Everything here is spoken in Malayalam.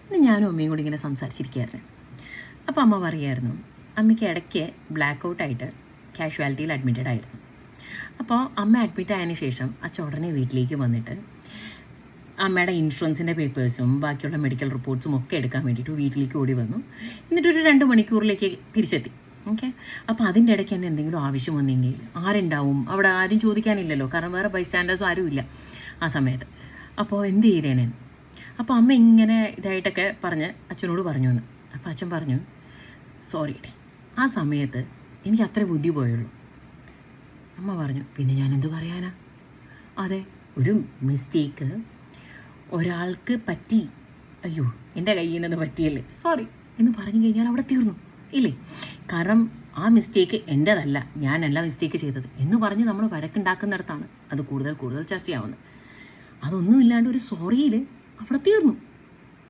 ഇന്ന് ഞാനും അമ്മയും കൂടി ഇങ്ങനെ സംസാരിച്ചിരിക്കുകയായിരുന്നു. അപ്പോൾ അമ്മ പറയുമായിരുന്നു, അമ്മയ്ക്ക് ഇടയ്ക്ക് ബ്ലാക്ക് ഔട്ടായിട്ട് കാഷ്വാലിറ്റിയിൽ അഡ്മിറ്റഡ് ആയിരുന്നു. അപ്പോൾ അമ്മ അഡ്മിറ്റ് ആയതിനു ശേഷം അച്ഛൻ ഉടനെ വീട്ടിലേക്ക് വന്നിട്ട് അമ്മയുടെ ഇൻഷുറൻസിൻ്റെ പേപ്പേഴ്സും ബാക്കിയുള്ള മെഡിക്കൽ റിപ്പോർട്ട്സും ഒക്കെ എടുക്കാൻ വേണ്ടിയിട്ട് വീട്ടിലേക്ക് ഓടി വന്നു. എന്നിട്ടൊരു 2 മണിക്കൂറിലേക്ക് തിരിച്ചെത്തി. ഓക്കെ. അപ്പോൾ അതിൻ്റെ ഇടയ്ക്ക് തന്നെ എന്തെങ്കിലും ആവശ്യം വന്നെങ്കിൽ ആരുണ്ടാവും അവിടെ? ആരും ചോദിക്കാനില്ലല്ലോ, കാരണം വേറെ ബൈസ്റ്റാൻഡേഴ്സും ആരും ഇല്ല ആ സമയത്ത്. അപ്പോൾ എന്ത് ചെയ്തേനെ? അപ്പോൾ അമ്മ ഇങ്ങനെ ഇതായിട്ടൊക്കെ പറഞ്ഞ് അച്ഛനോട് പറഞ്ഞു എന്ന്. അപ്പോൾ അച്ഛൻ പറഞ്ഞു, സോറി ഡി, ആ സമയത്ത് എനിക്ക് അത്ര ബുദ്ധി പോയുള്ളൂ. അമ്മ പറഞ്ഞു, പിന്നെ ഞാൻ എന്ത് പറയാനാ? അതെ, ഒരു മിസ്റ്റേക്ക് ഒരാൾക്ക് പറ്റി, അയ്യോ എൻ്റെ കയ്യിൽ നിന്ന് പറ്റിയല്ലേ, സോറി എന്ന് പറഞ്ഞു കഴിഞ്ഞാൽ അവിടെ തീർന്നു ഇല്ലേ? കാരണം ആ മിസ്റ്റേക്ക് എൻ്റേതല്ല, ഞാനല്ല മിസ്റ്റേക്ക് ചെയ്തത് എന്ന് പറഞ്ഞ് നമ്മൾ വഴക്കുണ്ടാക്കുന്നിടത്താണ് അത് കൂടുതൽ ചർച്ചയാവുന്നത്. അതൊന്നുമില്ലാണ്ട് ഒരു സോറിയിൽ അവിടെ തീർന്നു.